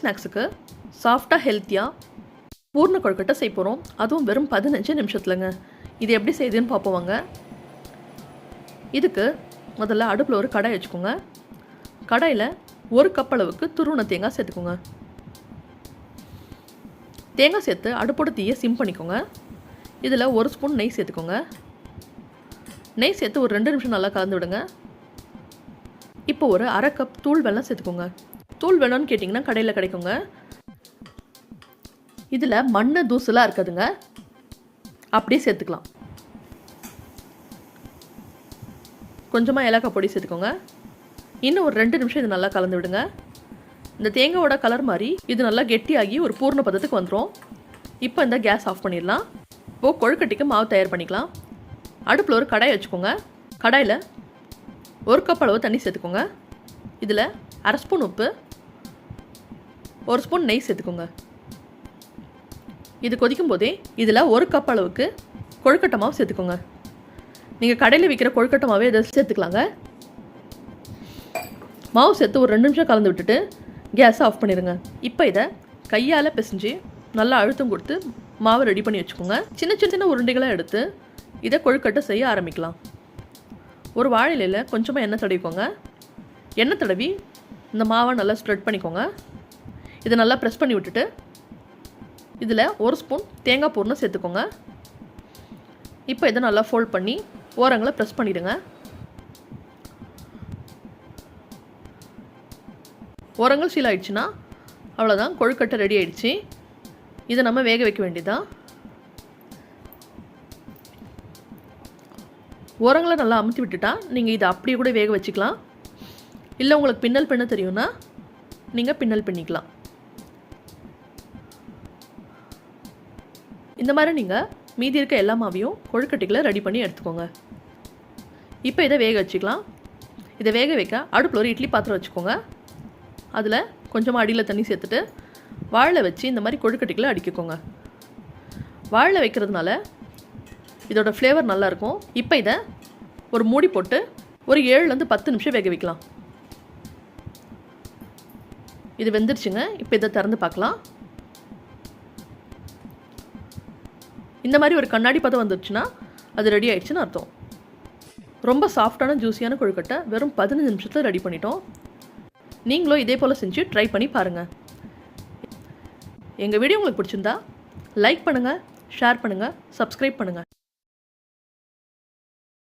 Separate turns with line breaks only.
ஸ்நாக்ஸுக்கு சாஃப்டாக ஹெல்த்தியாக பூர்ண கொழுக்கட்டை செய்ய போகிறோம். அதுவும் வெறும் 15 நிமிஷத்துலங்க. இது எப்படி செய்யுதுன்னு பார்ப்போம் வாங்க. இதுக்கு முதல்ல அடுப்பில் ஒரு கடாய் வச்சுக்கோங்க. கடாயில் 1 கப் அளவுக்கு துருவன தேங்காய் சேர்த்துக்கோங்க. தேங்காய் சேர்த்து அடுப்போட தீயை சிம் பண்ணிக்கோங்க. இதில் 1 ஸ்பூன் நெய் சேர்த்துக்கோங்க. நெய் சேர்த்து ஒரு 2 நிமிஷம் நல்லா கலந்து விடுங்க. இப்போ ஒரு 1/2 கப் தூள் வெல்லம் சேர்த்துக்கோங்க. தூள் வெல்லம்னு கேட்டிங்கன்னா கடையில் கிடைக்குங்க. இதில் மண் தூசுலாம் இருக்காதுங்க, அப்படியே சேர்த்துக்கலாம். கொஞ்சமாக ஏலக்காய் பொடி சேர்த்துக்கோங்க. இன்னும் ஒரு 2 நிமிஷம் இது நல்லா கலந்து விடுங்க. இந்த தேங்காயோட கலர் மாதிரி இது நல்லா கெட்டியாகி ஒரு பூர்ண பதத்துக்கு வந்துடும். இப்போ இந்த கேஸ் ஆஃப் பண்ணிடலாம். இப்போது கொழுக்கட்டைக்கு மாவு தயார் பண்ணிக்கலாம். அடுப்பில் ஒரு கடாய் வச்சுக்கோங்க. கடாயில் 1 கப் அளவு தண்ணி சேர்த்துக்கோங்க. இதில் 1/2 ஸ்பூன் உப்பு, 1 ஸ்பூன் நெய் சேர்த்துக்கோங்க. இது கொதிக்கும் போதே இதில் 1 கப் அளவுக்கு கொழுக்கட்டை மாவு சேர்த்துக்கோங்க. நீங்கள் கடையில் விற்கிற கொழுக்கட்டை மாவே இதை சேர்த்துக்கலாங்க. மாவு சேர்த்து ஒரு 2 நிமிஷம் கலந்து விட்டுட்டு கேஸை ஆஃப் பண்ணிடுங்க. இப்போ இதை கையால் பிசைஞ்சு நல்லா அழுத்தம் கொடுத்து மாவை ரெடி பண்ணி வச்சுக்கோங்க. சின்ன சின்ன உருண்டைகளை எடுத்து இதை கொழுக்கட்டை செய்ய ஆரம்பிக்கலாம். ஒரு வாழையில கொஞ்சமாக எண்ணெய் தடவிக்கோங்க. எண்ணெய் தடவி இந்த மாவை நல்லா ஸ்ப்ரெட் பண்ணிக்கோங்க. இதை நல்லா ப்ரெஸ் பண்ணி விட்டுட்டு இதில் 1 ஸ்பூன் தேங்காய் பூர்ணம் சேர்த்துக்கோங்க. இப்போ இதை நல்லா ஃபோல்ட் பண்ணி ஓரங்களை ப்ரெஸ் பண்ணிவிடுங்க. ஓரங்கள் சீல் ஆகிடுச்சுன்னா அவ்வளோதான், கொழுக்கட்டை ரெடி ஆகிடுச்சு. இதை நம்ம வேக வைக்க வேண்டியதான். ஓரங்களை நல்லா அமுத்தி விட்டுட்டா நீங்கள் இதை அப்படியே கூட வேக வச்சுக்கலாம். இல்லை உங்களுக்கு பின்னல் பண்ண தெரியும்னா நீங்கள் பின்னல் பண்ணிக்கலாம். இந்த மாதிரி நீங்கள் மீதி இருக்க எல்லா மாவையும் கொழுக்கட்டைகளை ரெடி பண்ணி எடுத்துக்கோங்க. இப்போ இதை வேக வச்சுக்கலாம். இதை வேக வைக்க அடுப்பில் ஒரு இட்லி பாத்திரம் வச்சுக்கோங்க. அதில் கொஞ்சமாக அடியில் தண்ணி சேர்த்துட்டு வாழை வச்சு இந்த மாதிரி கொழுக்கட்டைகளை அடிக்கிக்கோங்க. வாழை வைக்கிறதுனால இதோட ஃப்ளேவர் நல்லாயிருக்கும். இப்போ இதை ஒரு மூடி போட்டு ஒரு 7லேருந்து 10 நிமிஷம் வேக வைக்கலாம். இது வெந்துருச்சுங்க. இப்போ இதை திறந்து பார்க்கலாம். இந்த மாதிரி ஒரு கண்ணாடி பதம் வந்துடுச்சுன்னா அது ரெடி ஆகிடுச்சுன்னு அர்த்தம். ரொம்ப சாஃப்டான ஜூஸியான கொழுக்கட்டை வெறும் 15 நிமிஷத்தில் ரெடி பண்ணிட்டோம். நீங்களும் இதே போல் செஞ்சு ட்ரை பண்ணி பாருங்கள். எங்கள் வீடியோ உங்களுக்கு பிடிச்சிருந்தா லைக் பண்ணுங்கள், ஷேர் பண்ணுங்கள், சப்ஸ்கிரைப் பண்ணுங்கள்.